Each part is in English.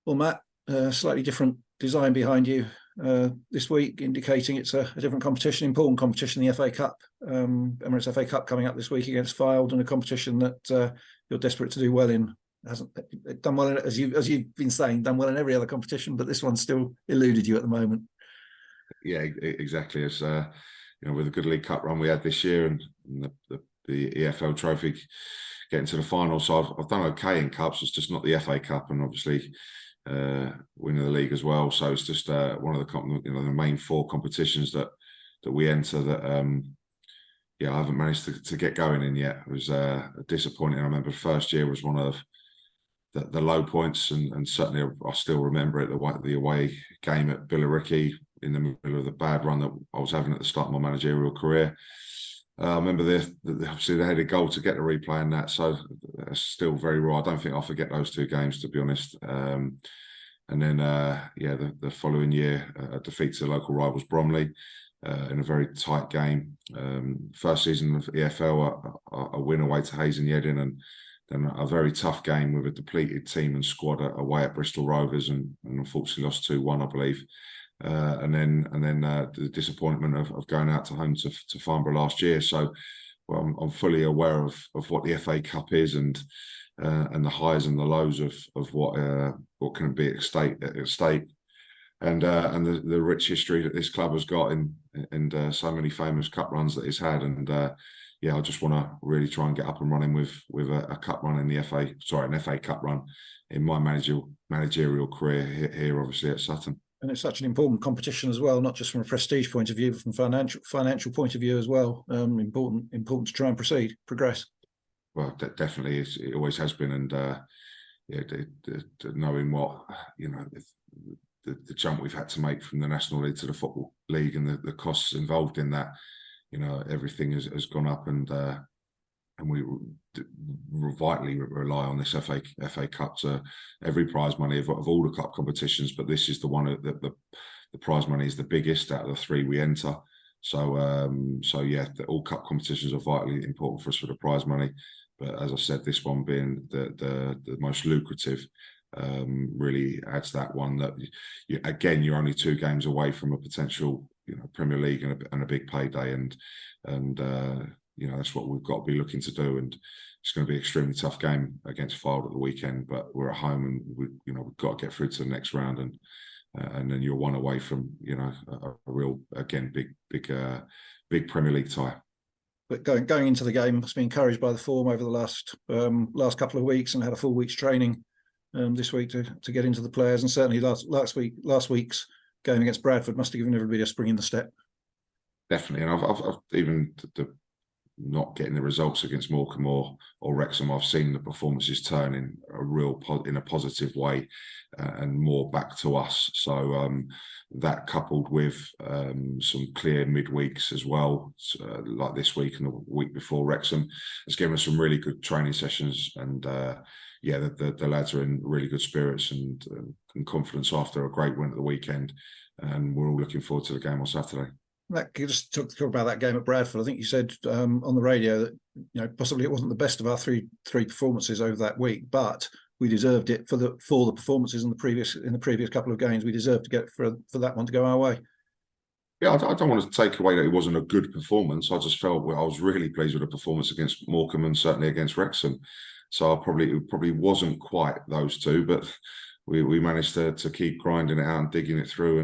Well, Matt, slightly different design behind you this week, indicating it's a different competition, important competition, the FA Cup, Emirates FA Cup coming up this week against Fylde, and a competition that you're desperate to do well in. Hasn't done well in, as you've been saying, done well in every other competition, but this one's still eluded you at the moment. Yeah, exactly. As with a good League Cup run we had this year, and the EFL Trophy getting to the final, so I've done okay in cups. It's just not the FA Cup, and obviously winning the league as well. So it's just one of the the main four competitions that we enter that I haven't managed to get going in yet. It was disappointing. I remember the first year was one of the low points, and certainly I still remember it, the away game at Billericay in the middle of the bad run that I was having at the start of my managerial career. I remember obviously they had a goal to get the replay in that, so that's still very raw. I don't think I'll forget those two games, to be honest. And then, the following year, a defeat to the local rivals Bromley in a very tight game. First season of EFL, a win away to Hayes and Yeading, and then a very tough game with a depleted team and squad away at Bristol Rovers, and unfortunately lost 2-1, I believe. And then the disappointment of going out to home to Farnborough last year. So I'm fully aware of what the FA Cup is, and the highs and the lows of what can be at stake, and the rich history that this club has got and so many famous cup runs that it's had. And I just want to really try and get up and running with a cup run in an FA Cup run in my managerial career here obviously at Sutton. And it's such an important competition as well, not just from a prestige point of view, but from financial point of view as well. Important to try and progress. Well, definitely, it always has been, and knowing what the jump we've had to make from the National League to the Football League, and the costs involved in that, everything has gone up, and we vitally rely on this FA Cup to every prize money of all the cup competitions. But this is the one that the prize money is the biggest out of the three we enter. So all cup competitions are vitally important for us for the prize money. But as I said, this one being the most lucrative really adds that one that you're only 2 games away from a potential Premier League and a big payday, and that's what we've got to be looking to do. And it's going to be an extremely tough game against Fylde at the weekend, but we're at home, and we've got to get through to the next round, and then you're one away from a real, again, big Premier League tie. But going into the game, must be encouraged by the form over the last couple of weeks, and had a full week's training this week to get into the players, and certainly last week's game against Bradford must have given everybody a spring in the step. Definitely, and I've even not getting the results against Morecambe or Wrexham, I've seen the performances turn in a positive way, and more back to us. So that coupled with some clear midweeks as well, like this week and the week before Wrexham, has given us some really good training sessions. And the lads are in really good spirits and confidence after a great win at the weekend, and we're all looking forward to the game on Saturday. Just talk about that game at Bradford. I think you said on the radio that possibly it wasn't the best of our three performances over that week, but we deserved it for the performances in the previous couple of games. We deserved to get for that one to go our way. Yeah, I don't want to take away that it wasn't a good performance. I just felt I was really pleased with the performance against Morecambe and certainly against Wrexham. So it probably wasn't quite those two, but we managed to keep grinding it out and digging it through,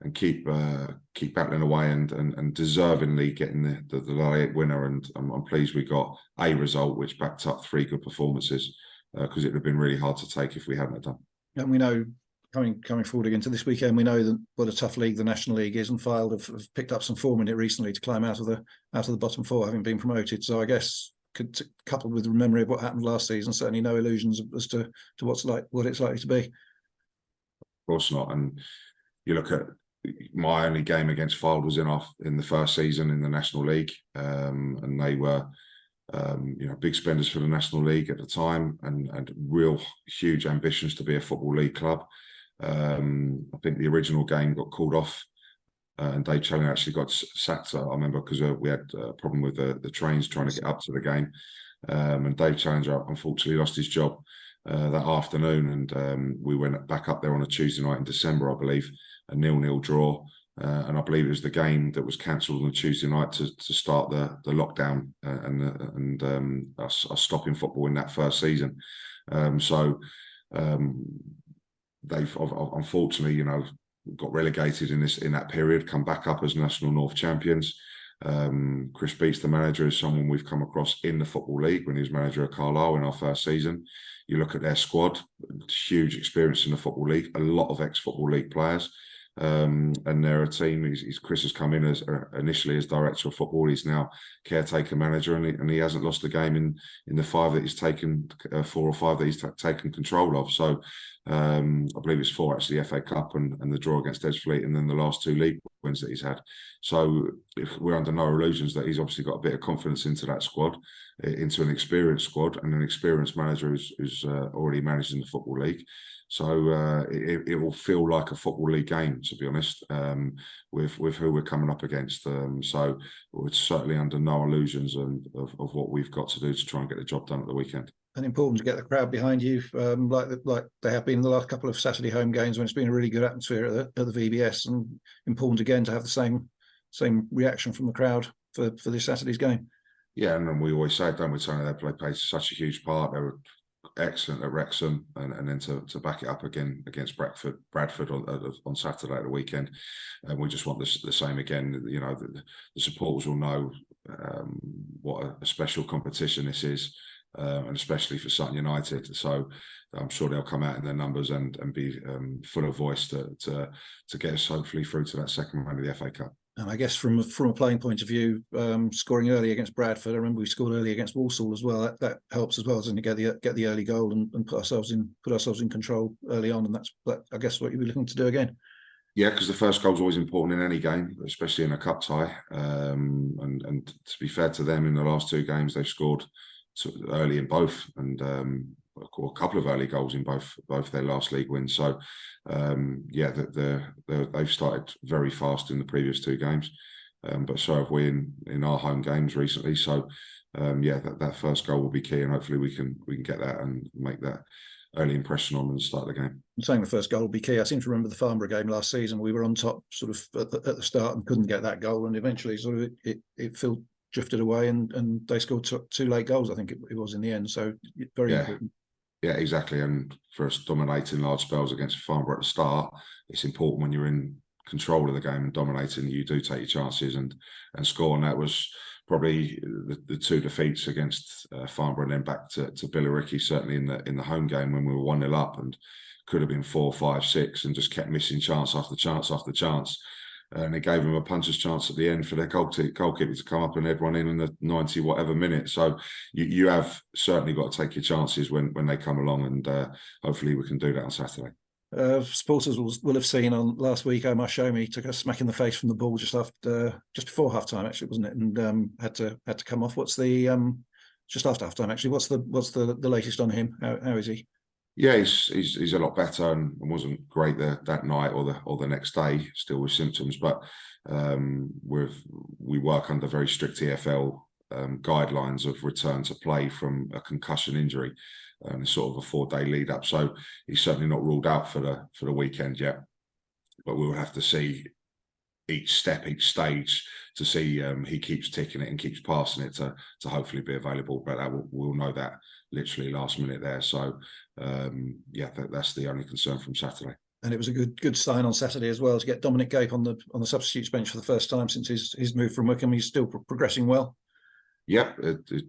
and keep battling away and deservingly getting the late winner. And I'm pleased we got a result which backed up 3 good performances, because it would have been really hard to take if we hadn't done. And we know coming forward into this weekend, we know that what a tough league the National League is, and Fylde have picked up some form in it recently to climb out of the bottom 4, having been promoted. So I guess coupled with the memory of what happened last season, certainly no illusions as to what it's likely to be. Of course not. And you look at my only game against Fylde was in the first season in the National League, and they were big spenders for the National League at the time, and real huge ambitions to be a Football League club. I think the original game got called off, and Dave Challenger actually got sacked. I remember, because we had a problem with the trains trying to get up to the game, and Dave Challenger unfortunately lost his job. that afternoon, and we went back up there on a Tuesday night in December, I believe, a 0-0 draw. And I believe it was the game that was cancelled on a Tuesday night to start the lockdown and us stopping football in that first season. They've unfortunately, got relegated in that period, come back up as National North champions. Chris Beats, the manager, is someone we've come across in the Football League when he was manager of Carlisle in our first season. You look at their squad, huge experience in the Football League, a lot of ex-Football League players. And they're a team. Chris has come in as initially as director of football. He's now caretaker manager, and he hasn't lost a game in the 5 that he's taken, 4 or 5 that he's taken control of. So I believe it's 4 actually, FA Cup and the draw against Edsfleet, and then the last 2 league wins that he's had. So if we're under no illusions that he's obviously got a bit of confidence into that squad, into an experienced squad and an experienced manager who's already managed in the Football League. So it will feel like a Football League game, to be honest, with who we're coming up against. So we're certainly under no illusions of what we've got to do to try and get the job done at the weekend. And important to get the crowd behind you, like they have been in the last couple of Saturday home games when it's been a really good atmosphere at the VBS, and important again to have the same reaction from the crowd for this Saturday's game. Yeah, and then we always say, don't we, Tony, they play such a huge part. They were excellent at Wrexham, and then to back it up again against Bradford on Saturday at the weekend, and we just want the same again. The supporters will know what a special competition this is, and especially for Sutton United. So I'm sure they'll come out in their numbers and be full of voice to get us hopefully through to that second round of the FA Cup. And I guess from a playing point of view, scoring early against Bradford, I remember we scored early against Walsall as well. That helps as well, doesn't it? Get the early goal and put ourselves in control early on, and that's I guess what you'll be looking to do again. Yeah, because the first goal is always important in any game, especially in a cup tie. And to be fair to them, in the last 2 games they've scored early in both, and a couple of early goals in both their last league wins. So they've started very fast in the previous 2 games, but so have we in our home games recently. So that first goal will be key, and hopefully we can get that and make that early impression on them and start the game. I'm saying the first goal will be key. I seem to remember the Farnborough game last season. We were on top sort of at the start and couldn't get that goal, and eventually sort of it drifted away, and they scored 2 late goals, I think it was in the end. So very important. Yeah, exactly. And for us dominating large spells against Farnborough at the start, it's important when you're in control of the game and dominating, you do take your chances and score. And that was probably the 2 defeats against Farnborough, and then back to Billericay, certainly in the home game when we were 1-0 up and could have been 4, 5, 6, and just kept missing chance after chance after chance. And it gave them a puncher's chance at the end for their goalkeeper to come up and head one in the 90 whatever minute. So you have certainly got to take your chances when they come along, and hopefully we can do that on Saturday. Supporters will have seen on last week, Omar Shomi took a smack in the face from the ball just before half time, actually, wasn't it? And had to come off. What's the just after half time, actually? What's the latest on him? How is he? Yeah, he's a lot better and wasn't great that night or the next day, still with symptoms. But we work under very strict EFL guidelines of return to play from a concussion injury, and it's sort of a 4-day lead up. So he's certainly not ruled out for the weekend yet. But we will have to see each stage to see he keeps ticking it and keeps passing it to hopefully be available. But we'll know that literally last minute there. So that's the only concern from Saturday. And it was a good sign on Saturday as well to get Dominic Gape on the substitutes bench for the first time since his move from Wickham. He's still progressing well. Yeah, it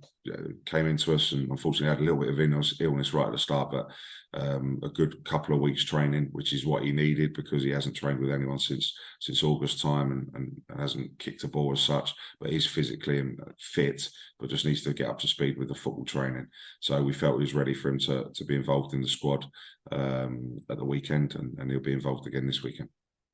came into us, and unfortunately had a little bit of illness right at the start, but a good couple of weeks training, which is what he needed, because he hasn't trained with anyone since August time and hasn't kicked a ball as such. But he's physically fit, but just needs to get up to speed with the football training. So we felt he was ready for him to be involved in the squad at the weekend, and he'll be involved again this weekend.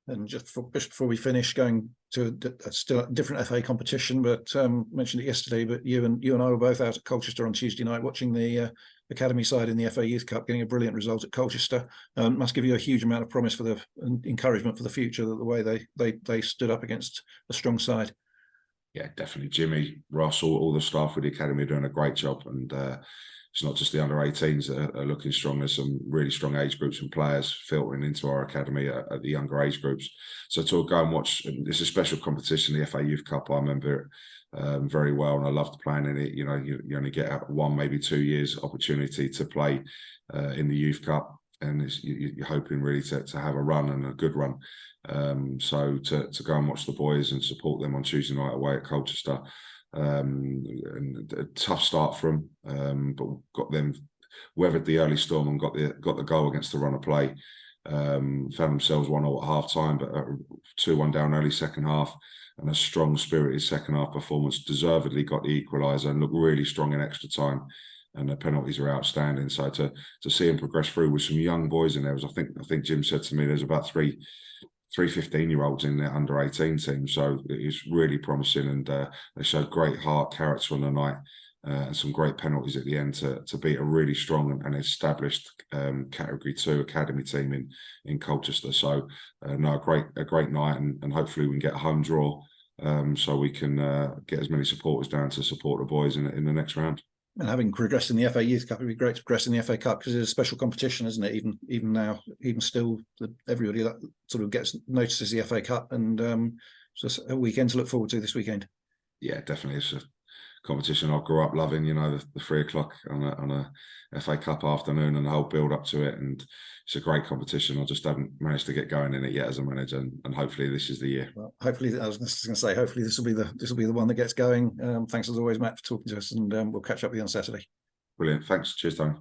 And just before we finish, going to still a different FA competition, but mentioned it yesterday, but you and I were both out at Colchester on Tuesday night watching the academy side in the FA Youth Cup, getting a brilliant result at Colchester. Must give you a huge amount of promise for the encouragement for the future, that the way they stood up against a strong side. Yeah, definitely. Jimmy, Russ, all the staff with the academy are doing a great job, and it's not just the under-18s that are looking strong. There's some really strong age groups and players filtering into our academy at the younger age groups. So to go and watch, it's a special competition, the FA Youth Cup. I remember it very well, and I loved playing in it. You know, you only get 1, maybe 2 years opportunity to play in the Youth Cup, and you're hoping really to have a run, and a good run. So to go and watch the boys and support them on Tuesday night away at Colchester. And a tough start for them, but got them, weathered the early storm and got the goal against the run of play. Found themselves 1-0 at half time, but 2-1 down early second half, and a strong spirited second half performance. Deservedly got the equaliser and looked really strong in extra time. And the penalties are outstanding. So to see them progress through with some young boys in there, I think Jim said to me there's about three 15-year-olds in their under-18 team, so it's really promising, and they showed great heart, character on the night, and some great penalties at the end to beat a really strong and established Category 2 academy team in Colchester. So no, a great night, and hopefully we can get a home draw, so we can get as many supporters down to support the boys in the next round. And having progressed in the FA Youth Cup, it'd be great to progress in the FA Cup, because it's a special competition, isn't it? Even now, even still, everybody that sort of gets notices the FA Cup, and just a weekend to look forward to this weekend. Yeah, definitely. It's a competition I grew up loving. You know, the 3 o'clock on a FA Cup afternoon and the whole build up to it, and it's a great competition. I just haven't managed to get going in it yet as a manager, and hopefully this is the year. Well, hopefully, I was just going to say, hopefully this will be the one that gets going. Thanks as always, Matt, for talking to us, and we'll catch up with you on Saturday. Brilliant. Thanks. Cheers, Tony.